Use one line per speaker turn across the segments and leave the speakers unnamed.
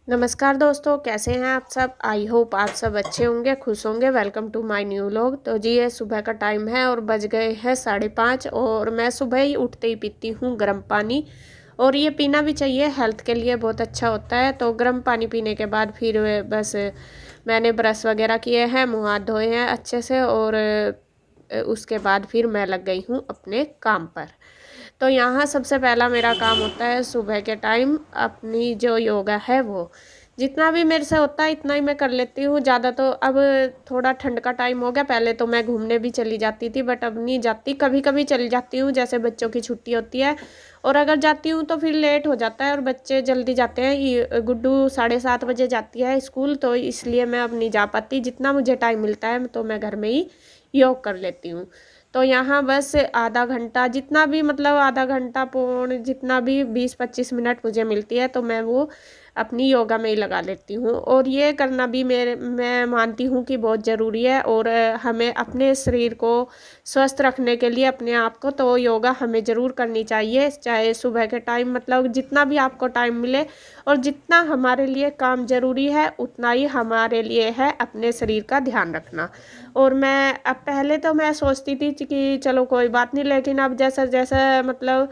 नमस्कार दोस्तों, कैसे हैं आप सब। आई होप आप सब अच्छे होंगे, खुश होंगे। Welcome to my new vlog. तो जी ये सुबह का टाइम है और बज गए हैं 5:30 और मैं सुबह ही उठते ही पीती हूँ गर्म पानी। और ये पीना भी चाहिए, हेल्थ के लिए बहुत अच्छा होता है। तो गर्म पानी पीने के बाद फिर बस मैंने ब्रश वगैरह किए हैं, मुँह हाथ धोए हैं अच्छे से और उसके बाद फिर मैं लग गई हूँ अपने काम पर। तो यहाँ सबसे पहला मेरा काम होता है सुबह के टाइम अपनी जो योगा है वो जितना भी मेरे से होता है इतना ही मैं कर लेती हूँ। ज़्यादा तो अब थोड़ा ठंड का टाइम हो गया, पहले तो मैं घूमने भी चली जाती थी बट अब नहीं जाती। कभी कभी चली जाती हूँ जैसे बच्चों की छुट्टी होती है, और अगर जाती हूँ तो फिर लेट हो जाता है और बच्चे जल्दी जाते हैं। ये गुड्डू 7:30 बजे जाती है स्कूल, तो इसलिए मैं अब नहीं जा पाती। जितना मुझे टाइम मिलता है तो मैं घर में ही योग कर लेती हूँ। तो यहाँ बस आधा घंटा, जितना भी मतलब आधा घंटा पौन जितना भी 20-25 मिनट मुझे मिलती है तो मैं वो अपनी योगा में ही लगा लेती हूँ। और ये करना भी मैं मानती हूँ कि बहुत ज़रूरी है। और हमें अपने शरीर को स्वस्थ रखने के लिए अपने आप को तो योगा हमें ज़रूर करनी चाहिए, चाहे सुबह के टाइम मतलब जितना भी आपको टाइम मिले। और जितना हमारे लिए काम ज़रूरी है उतना ही हमारे लिए है अपने शरीर का ध्यान रखना। और मैं अब पहले तो मैं सोचती थी कि चलो कोई बात नहीं, लेकिन अब जैसा जैसा मतलब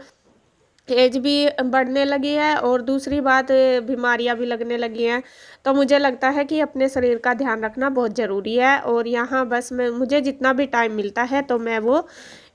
एज भी बढ़ने लगी है और दूसरी बात बीमारियां भी लगने लगी हैं, तो मुझे लगता है कि अपने शरीर का ध्यान रखना बहुत ज़रूरी है। और यहाँ बस मैं मुझे जितना भी टाइम मिलता है तो मैं वो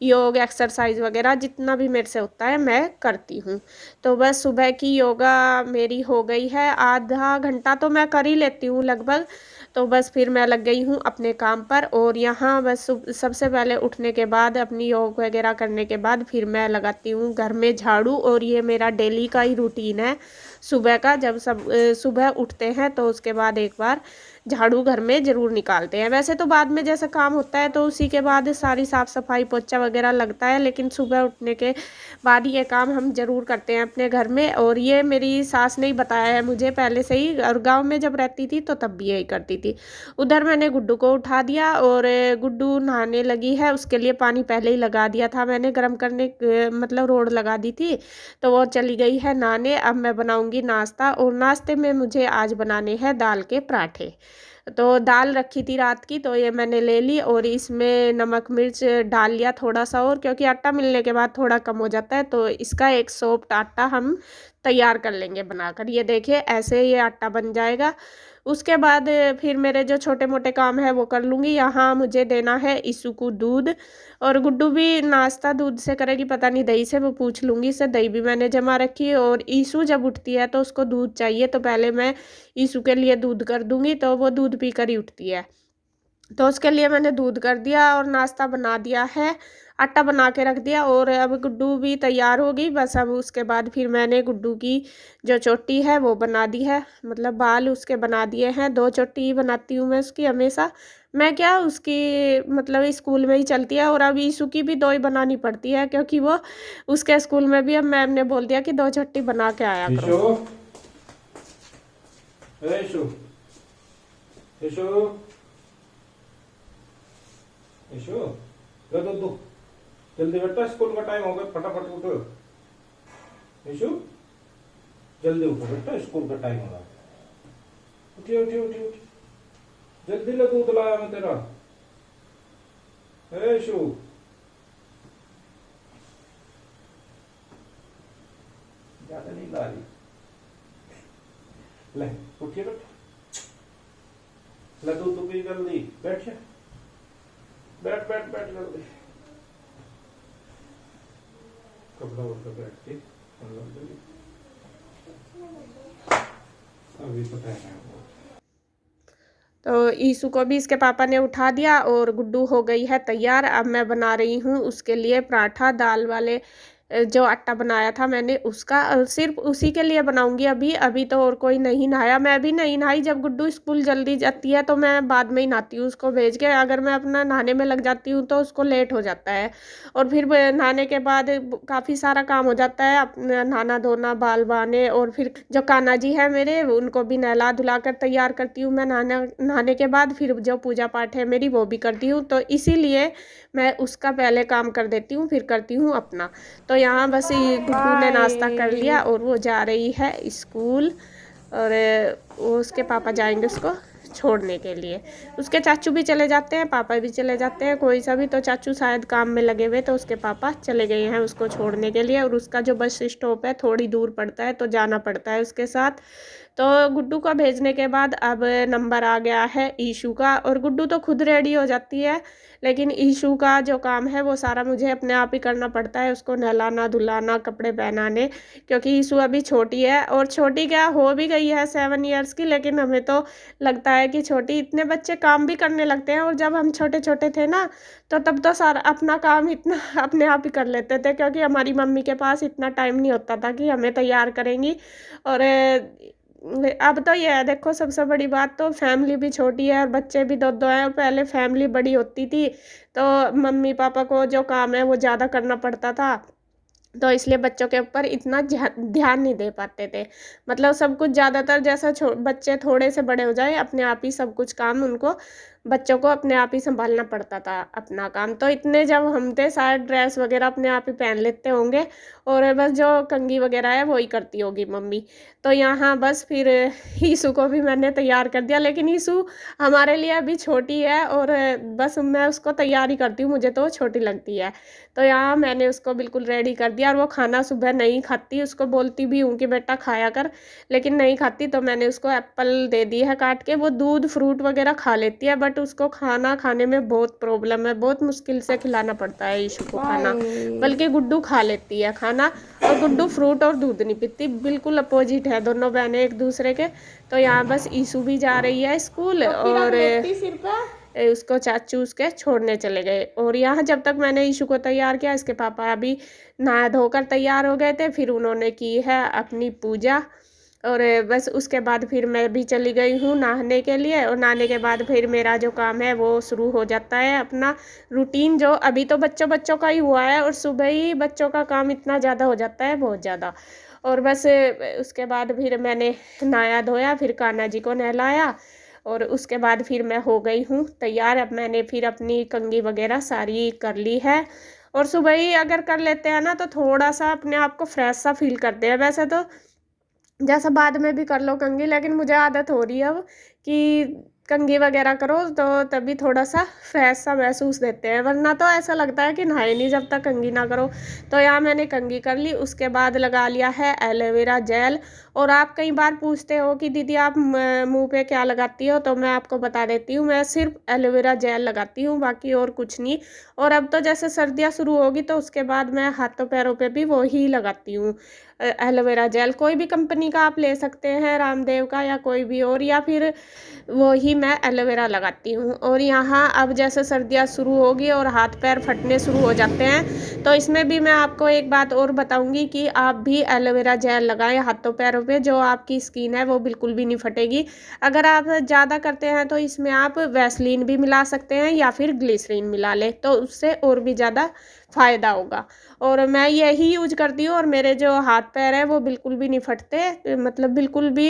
योग एक्सरसाइज वगैरह जितना भी मेरे से होता है मैं करती हूँ। तो बस सुबह की योगा मेरी हो गई है, आधा घंटा तो मैं कर ही लेती हूँ लगभग। तो बस फिर मैं लग गई हूँ अपने काम पर। और यहाँ बस सबसे पहले उठने के बाद अपनी योग वगैरह करने के बाद फिर मैं लगाती हूँ घर में झाड़ू। और ये मेरा डेली का ही रूटीन है सुबह का। जब सब सुबह उठते हैं तो उसके बाद एक बार झाड़ू घर में ज़रूर निकालते हैं। वैसे तो बाद में जैसा काम होता है तो उसी के बाद सारी साफ़ सफाई पोछा वगैरह लगता है, लेकिन सुबह उठने के बाद ये काम हम ज़रूर करते हैं अपने घर में। और ये मेरी सास ने ही बताया है मुझे पहले से ही, और गांव में जब रहती थी तो तब भी यही करती थी। उधर मैंने गुड्डू को उठा दिया और गुड्डू नहाने लगी है, उसके लिए पानी पहले ही लगा दिया था मैंने गर्म करने मतलब रोड लगा दी थी। तो वो चली गई है नहाने। अब मैं बनाऊंगी नाश्ता, और नाश्ते में मुझे आज बनाने हैं दाल के पराठे। तो दाल रखी थी रात की तो ये मैंने ले ली और इसमें नमक मिर्च डाल लिया थोड़ा सा, और क्योंकि आटा मिलने के बाद थोड़ा कम हो जाता है तो इसका एक सॉफ्ट आटा हम तैयार कर लेंगे बनाकर। ये देखिए ऐसे ये आटा बन जाएगा। उसके बाद फिर मेरे जो छोटे मोटे काम है वो कर लूँगी। यहाँ मुझे देना है ईशु को दूध, और गुड्डू भी नाश्ता दूध से करेगी, पता नहीं दही से, वो पूछ लूँगी इससे। दही भी मैंने जमा रखी है। और ईशु जब उठती है तो उसको दूध चाहिए, तो पहले मैं ईशु के लिए दूध कर दूँगी तो वो दूध पीकर ही उठती है। तो उसके लिए मैंने दूध कर दिया और नाश्ता बना दिया है, आटा बना के रख दिया। और अब गुड्डू भी तैयार हो गई, बस अब उसके बाद फिर मैंने गुड्डू की जो चोटी है वो बना दी है, मतलब बाल उसके बना दिए हैं। 2 चोटी ही बनाती हूँ मैं उसकी हमेशा। मैं क्या उसकी मतलब स्कूल में ही चलती है, और अब ईशु की भी 2 ही बनानी पड़ती है क्योंकि वो उसके स्कूल में भी अब मैम ने बोल दिया कि 2 चोटी बना के आया करो।
ईशु, ईशु, ईशु, लो दूध दो जल्दी बेटा, स्कूल का टाइम हो गया, फटाफट उठो। ईशु जल्दी उठो बेटा, स्कूल का टाइम हो रहा। उठिए उठिए उठिए उठिए, जल्दी लो दूध लाया मैं तेरा। ईशु ज्यादा नहीं ला रही, ले उठिए बेटा, ले दूध पी जल्दी, बैठ जा, बैठ बैठ बैठ जल्दी, कपड़ा उठकर बैठ के अभी पता है वो।
तो ईशु को भी इसके पापा ने उठा दिया और गुड्डू हो गई है तैयार। अब मैं बना रही हूँ उसके लिए पराठा, दाल वाले जो आटा बनाया था मैंने उसका, सिर्फ उसी के लिए बनाऊंगी अभी। अभी तो और कोई नहीं नहाया, मैं भी नहीं नहाई। जब गुड्डू स्कूल जल्दी जाती है तो मैं बाद में ही नहाती हूँ उसको भेज के। अगर मैं अपना नहाने में लग जाती हूँ तो उसको लेट हो जाता है, और फिर नहाने के बाद काफ़ी सारा काम हो जाता है, अपना नहाना धोना, बाल बाने। और फिर जो कान्हा जी है मेरे उनको भी नहला धुला कर तैयार करती हूँ मैं नहाने के बाद। फिर जो पूजा पाठ है मेरी वो भी करती हूँ, तो इसीलिए मैं उसका पहले काम कर देती हूँ फिर करती हूँ अपना। तो यहाँ बस ये गुड्डू ने नाश्ता कर लिया और वो जा रही है स्कूल। और वो उसके पापा जाएंगे उसको छोड़ने के लिए। उसके चाचू भी चले जाते हैं, पापा भी चले जाते हैं, कोई सा भी। तो चाचू शायद काम में लगे हुए, तो उसके पापा चले गए हैं उसको छोड़ने के लिए। और उसका जो बस स्टॉप है थोड़ी दूर पड़ता है, तो जाना पड़ता है उसके साथ। तो गुड्डू का भेजने के बाद अब नंबर आ गया है ईशू का। और गुड्डू तो खुद रेडी हो जाती है, लेकिन ईशू का जो काम है वो सारा मुझे अपने आप ही करना पड़ता है, उसको नहलाना धुलाना कपड़े पहनाने, क्योंकि ईशू अभी छोटी है। और छोटी क्या हो भी गई है 7 ईयर्स की, लेकिन हमें तो लगता है कि छोटी। इतने बच्चे काम भी करने लगते हैं, और जब हम छोटे छोटे थे ना, तो तब तो सारा अपना काम इतना अपने आप ही कर लेते थे, क्योंकि हमारी मम्मी के पास इतना टाइम नहीं होता था कि हमें तैयार करेंगी। और अब तो ये है, देखो सबसे बड़ी बात तो फैमिली भी छोटी है और बच्चे भी दो दो हैं। और पहले फैमिली बड़ी होती थी, तो मम्मी पापा को जो काम है वो ज़्यादा करना पड़ता था, तो इसलिए बच्चों के ऊपर इतना ध्यान नहीं दे पाते थे। मतलब सब कुछ ज़्यादातर जैसा बच्चे थोड़े से बड़े हो जाए, अपने आप ही सब कुछ काम उनको, बच्चों को अपने आप ही संभालना पड़ता था अपना काम। तो इतने जब हम थे शायद ड्रेस वगैरह अपने आप ही पहन लेते होंगे, और बस जो कंघी वगैरह है वो ही करती होगी मम्मी। तो यहाँ बस फिर ईशू को भी मैंने तैयार कर दिया, लेकिन ईशू हमारे लिए अभी छोटी है, और बस मैं उसको तैयार ही करती हूँ, मुझे तो छोटी लगती है। तो यहाँ मैंने उसको बिल्कुल रेडी कर दिया। और वो खाना सुबह नहीं खाती, उसको बोलती भी हूँ कि बेटा खाया कर, लेकिन नहीं खाती। तो मैंने उसको एप्पल दे दी है काट के। वो दूध फ्रूट वगैरह खा लेती है, बट उसको खाना खाने में बहुत प्रॉब्लम है, बहुत मुश्किल से खिलाना पड़ता है ईशू को खाना। बल्कि गुड्डू खा लेती है खाना, और गुड्डू फ्रूट और दूध नहीं पीती, बिल्कुल अपोजिट है दोनों बहनें एक दूसरे के। तो यहाँ बस ईशू भी जा रही है स्कूल, और उसको चाचू उसके छोड़ने चले गए। और यहाँ जब तक मैंने ईशू को तैयार किया, इसके पापा अभी नहा धोकर तैयार हो गए थे, फिर उन्होंने की है अपनी पूजा। और बस उसके बाद फिर मैं भी चली गई हूँ नहाने के लिए। और नहाने के बाद फिर मेरा जो काम है वो शुरू हो जाता है, अपना रूटीन। जो अभी तो बच्चों बच्चों का ही हुआ है, और सुबह ही बच्चों का काम इतना ज़्यादा हो जाता है, बहुत ज़्यादा। और बस उसके बाद फिर मैंने नहाया धोया, फिर कान्हा जी को नहलाया, और उसके बाद फिर मैं हो गई हूँ तैयार। अब मैंने फिर अपनी कंघी वगैरह सारी कर ली है। और सुबह ही अगर कर लेते हैं ना, तो थोड़ा सा अपने आप को फ्रेश सा फील करते हैं। वैसे तो जैसा बाद में भी कर लो कंघी, लेकिन मुझे आदत हो रही है अब कि कंघी वगैरह करो तो तभी थोड़ा सा फ्रेश सा महसूस देते हैं, वरना तो ऐसा लगता है कि नहाए नहीं जब तक कंघी ना करो। तो यहाँ मैंने कंघी कर ली, उसके बाद लगा लिया है एलोवेरा जेल। और आप कई बार पूछते हो कि दीदी आप मुंह पे क्या लगाती हो, तो मैं आपको बता देती हूँ, मैं सिर्फ एलोवेरा जेल लगाती हूँ, बाकी और कुछ नहीं। और अब तो जैसे सर्दियाँ शुरू होगी, तो उसके बाद मैं हाथों पैरों पे भी वो ही लगाती हूँ एलोवेरा जेल। कोई भी कंपनी का आप ले सकते हैं, रामदेव का या कोई भी और, या फिर वो ही मैं एलोवेरा लगाती हूँ। और यहाँ अब जैसे सर्दियाँ शुरू होगी और हाथ पैर फटने शुरू हो जाते हैं, तो इसमें भी मैं आपको एक बात और बताऊँगी कि आप भी एलोवेरा जेल लगाएं हाथों पैरों पे, जो आपकी स्किन है वो बिल्कुल भी नहीं फटेगी। अगर आप ज़्यादा करते हैं तो इसमें आप वैसलीन भी मिला सकते हैं, या फिर ग्लिसरीन मिला लें, तो उससे और भी ज़्यादा फ़ायदा होगा। और मैं यही यूज करती हूँ, और मेरे जो हाथ पैर है वो बिल्कुल भी नहीं फटते, मतलब बिल्कुल भी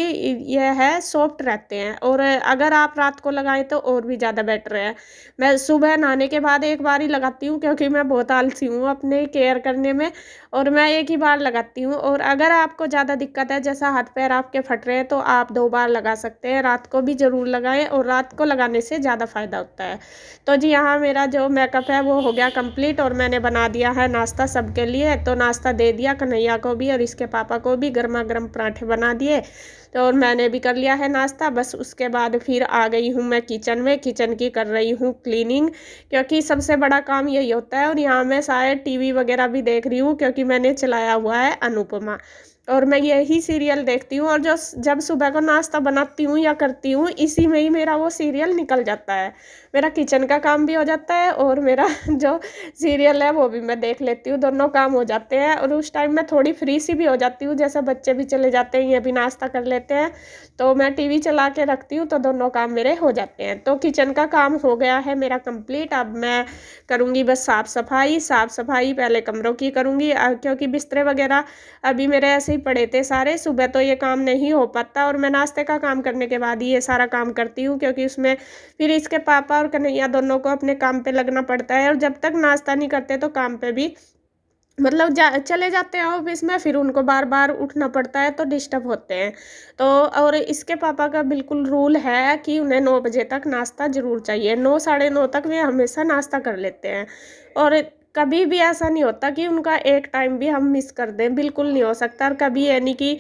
ये है सॉफ्ट रहते हैं। और अगर आप रात को लगाएं तो और भी ज़्यादा बेटर है। मैं सुबह नहाने के बाद एक बार ही लगाती हूँ, क्योंकि मैं बहुत आलसी हूँ अपने केयर करने में, और मैं एक ही बार लगाती हूँ। और अगर आपको ज़्यादा दिक्कत है, जैसा हाथ पैर आपके फट रहे हैं, तो आप 2 बार लगा सकते हैं, रात को भी ज़रूर लगाएं, और रात को लगाने से ज़्यादा फ़ायदा होता है। तो जी यहाँ मेरा जो मेकअप है वो हो गया कंप्लीट, और मैंने बना दिया है नाश्ता सबके लिए। तो नाश्ता दे दिया कन्हैया को भी और इसके पापा को भी, गर्मा गर्म पराठे बना दिए। तो और मैंने भी कर लिया है नाश्ता। बस उसके बाद फिर आ गई हूँ मैं किचन में, किचन की कर रही हूँ क्लीनिंग, क्योंकि सबसे बड़ा काम यही होता है। और यहाँ मैं शायद टीवी वगैरह भी देख रही हूँ, क्योंकि मैंने चलाया हुआ है अनुपमा, और मैं यही सीरियल देखती हूँ। और जो जब सुबह को नाश्ता बनाती हूँ या करती हूँ, इसी में ही मेरा वो सीरियल निकल जाता है। मेरा किचन का काम भी हो जाता है, और मेरा जो सीरियल है वो भी मैं देख लेती हूँ, दोनों काम हो जाते हैं। और उस टाइम मैं थोड़ी फ्री सी भी हो जाती हूँ, जैसे बच्चे भी चले जाते हैं, ये भी नाश्ता कर लेते हैं, तो मैं टीवी चला के रखती हूँ, तो दोनों काम मेरे हो जाते हैं। तो किचन का काम हो गया है मेरा कंप्लीट। अब मैं करूँगी बस साफ़ सफाई पहले कमरों की करूँगी, क्योंकि बिस्तरे वगैरह अभी मेरे ऐसे ही पड़े थे सारे। सुबह तो ये काम नहीं हो पाता, और मैं नाश्ते का काम करने के बाद ही ये सारा काम करती हूँ, क्योंकि उसमें फिर इसके पापा और कन्हैया दोनों को अपने काम पे लगना पड़ता है, और जब तक नाश्ता नहीं करते तो काम पे भी मतलब चले जाते हैं ऑफिस में, फिर उनको बार बार उठना पड़ता है तो डिस्टर्ब होते हैं। तो और इसके पापा का बिल्कुल रूल है कि उन्हें 9 बजे तक नाश्ता ज़रूर चाहिए, 9 साढ़े 9 तक वे हमेशा नाश्ता कर लेते हैं। और कभी भी ऐसा नहीं होता कि उनका एक टाइम भी हम मिस कर दें, बिल्कुल नहीं हो सकता। और कभी ये नहीं कि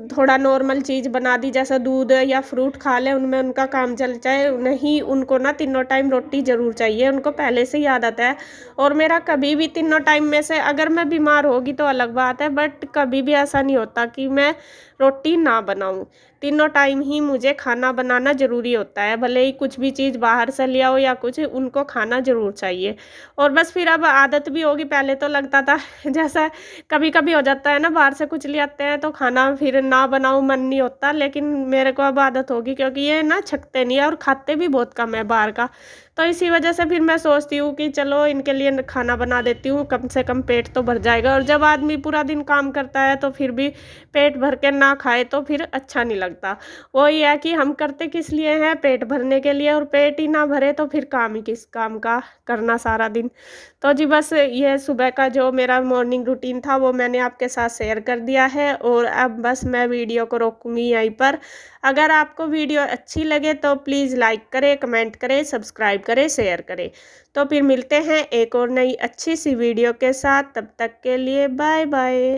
थोड़ा नॉर्मल चीज़ बना दी जैसे दूध या फ्रूट खा लें, उनमें उनका काम चल जाए, नहीं, उनको ना तीनों टाइम रोटी ज़रूर चाहिए, उनको पहले से ही आदत है। और मेरा कभी भी तीनों टाइम में से अगर मैं बीमार होगी तो अलग बात है, बट कभी भी ऐसा नहीं होता कि मैं रोटी ना बनाऊँ। तीनों टाइम ही मुझे खाना बनाना ज़रूरी होता है, भले ही कुछ भी चीज़ बाहर से ले आओ या कुछ, उनको खाना ज़रूर चाहिए। और बस फिर अब आदत भी होगी, पहले तो लगता था जैसा कभी-कभी हो जाता है ना, बाहर से कुछ ले आते हैं तो खाना फिर ना बनाऊँ, मन नहीं होता, लेकिन मेरे को अब आदत होगी क्योंकि ये ना छकते नहीं है और खाते भी बहुत कम है बाहर का। तो इसी वजह से फिर मैं सोचती हूँ कि चलो इनके लिए खाना बना देती हूँ, कम से कम पेट तो भर जाएगा। और जब आदमी पूरा दिन काम करता है तो फिर भी पेट भर के ना खाए तो फिर अच्छा नहीं लगता। वही है कि हम करते किस लिए हैं, पेट भरने के लिए, और पेट ही ना भरे तो फिर काम ही किस काम का करना सारा दिन। तो जी बस ये सुबह का जो मेरा मॉर्निंग रूटीन था वो मैंने आपके साथ शेयर कर दिया है, और अब बस मैं वीडियो को रोकूँगी यहीं पर। अगर आपको वीडियो अच्छी लगे तो प्लीज़ लाइक करें, कमेंट करें, सब्सक्राइब करें, शेयर करें। तो फिर मिलते हैं एक और नई अच्छी सी वीडियो के साथ, तब तक के लिए बाय बाय।